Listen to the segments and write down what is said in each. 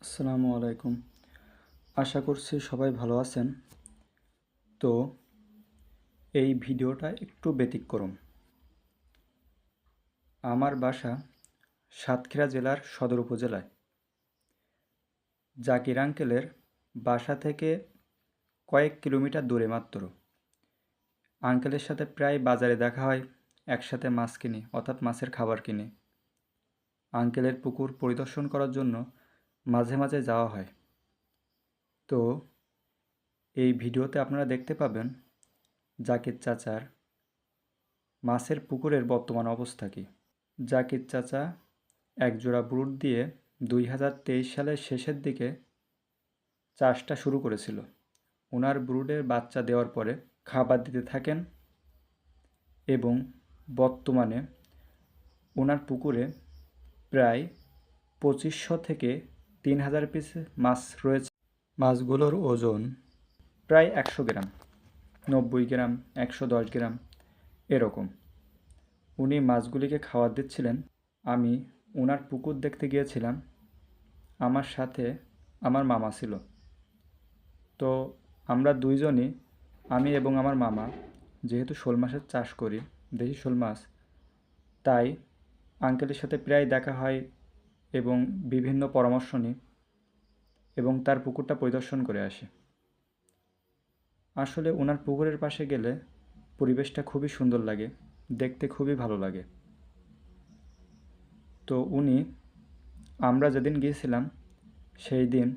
আসসালামু আলাইকুম। আশা করছি সবাই ভালো আছেন। তো এই ভিডিওটা একটু ব্যতিক্রম। আমার বাসা সাতক্ষীরা জেলার সদর উপজেলায়। জাকির আঙ্কেলের বাসা থেকে কয়েক কিলোমিটার দূরে মাত্র। আঙ্কেলের সাথে প্রায় বাজারে দেখা হয়, একসাথে মাছ কিনি অর্থাৎ মাছের খাবার কিনি। আঙ্কেলের পুকুর পরিদর্শন করার জন্য মাঝে মাঝে যাওয়া হয়। তো এই ভিডিওতে আপনারা দেখতে পাবেন জাকির চাচার মাছের পুকুরের বর্তমান অবস্থা কী। জাকির চাচা একজোড়া ব্রুড দিয়ে 2023 সালের শেষের দিকে চাষটা শুরু করেছিল। ওনার ব্রুডের বাচ্চা দেওয়ার পরে খাবার দিতে থাকেন এবং বর্তমানে ওনার পুকুরে প্রায় 2500 থেকে 3000 পিস মাছ রয়েছে। মাছগুলোর ওজন প্রায় 100 গ্রাম, 90 গ্রাম, 110 গ্রাম এরকম। উনি মাছগুলিকে খাবার দিচ্ছিলেন। আমি ওনার পুকুর দেখতে গিয়েছিলাম, আমার সাথে আমার মামা ছিল। তো আমরা দুইজনই, আমি এবং আমার মামা, যেহেতু শোল মাছের চাষ করি, দেশি শোল মাছ, তাই আঙ্কেলের সাথে প্রায় দেখা হয় এবং বিভিন্ন পরামর্শ নিই এবং তার পুকুরটা পরিদর্শন করে আসি। আসলে ওনার পুকুরের পাশে গেলে পরিবেশটা খুবই সুন্দর লাগে, দেখতে খুবই ভালো লাগে। তো আমরা যেদিন গিয়েছিলাম সেই দিন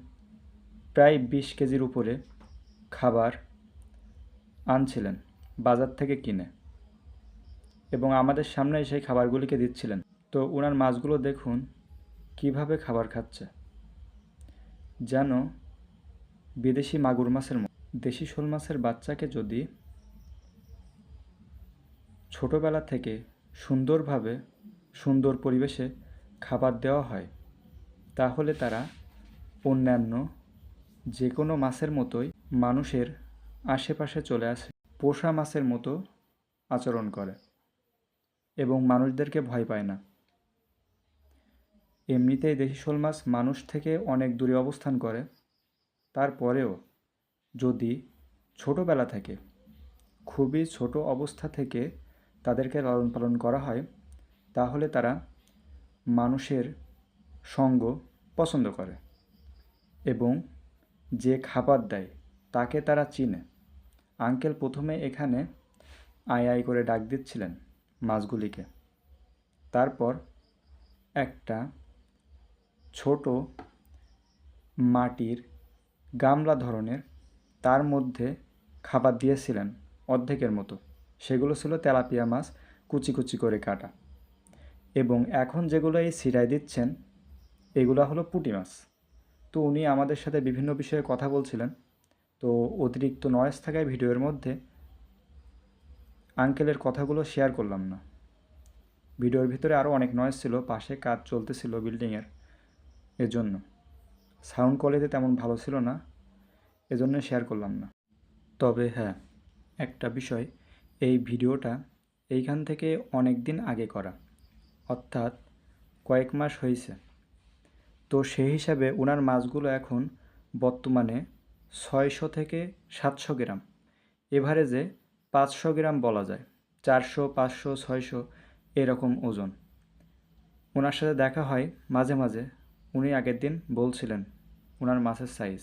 প্রায় 20 কেজির উপরে খাবার আনছিলেন বাজার থেকে কিনে এবং আমাদের সামনে সেই খাবারগুলিকে দিচ্ছিলেন। তো ওনার মাছগুলো দেখুন কিভাবে খাবার খাচ্ছে, যেন বিদেশি মাগুর মাছের মতো। দেশি শোল মাছের বাচ্চাকে যদি ছোটোবেলা থেকে সুন্দরভাবে সুন্দর পরিবেশে খাবার দেওয়া হয়, তাহলে তারা অন্যান্য যে কোনো মাছের মতোই মানুষের আশেপাশে চলে আসে, পোষা মাছের মতো আচরণ করে এবং মানুষদেরকে ভয় পায় না। এমনিতেই দেশি শোল মাছ মানুষ থেকে অনেক দূরে অবস্থান করে, তারপরেও যদি ছোটোবেলা থেকে, খুবই ছোট অবস্থা থেকে তাদেরকে লালন পালন করা হয়, তাহলে তারা মানুষের সঙ্গ পছন্দ করে এবং যে খাবার দেয় তাকে তারা চিনে। আঙ্কেল প্রথমে এখানে আয় আয় করে ডাক দিচ্ছিলেন মাছগুলিকে, তারপর একটা ছোট মাটির গামলা ধরনের, তার মধ্যে খাবার দিয়েছিলেন অর্ধেকের মতো। সেগুলো ছিল তেলাপিয়া মাছ কুচি কুচি করে কাটা, এবং এখন যেগুলো এই সিরায় দিচ্ছেন এগুলো হলো পুঁটি মাছ। তো উনি আমাদের সাথে বিভিন্ন বিষয়ে কথা বলছিলেন। তো অতিরিক্ত নয়েজ থাকায় ভিডিওর মধ্যে আঙ্কেলের কথাগুলো শেয়ার করলাম না। ভিডিওর ভিতরে আরও অনেক নয়েজ ছিল, পাশে কাজ চলতেছিল বিল্ডিংয়ের, এজন্য সাউন্ড কোয়ালিটি তেমন ভালো ছিল না, এজন্য শেয়ার করলাম না। তবে হ্যাঁ, একটা বিষয়, এই ভিডিওটা এইখান থেকে অনেক দিন আগে করা, অর্থাৎ কয়েক মাস হয়েছে। তো সেই হিসাবে ওনার মাছগুলো এখন বর্তমানে 600 থেকে 700 গ্রাম, এভারেজে 500 গ্রাম বলা যায়, 400, 500, 600 এরকম ওজন। ওনার সাথে দেখা হয় মাঝে মাঝে, উনি আগের দিন বলছিলেন ওনার মাছের সাইজ।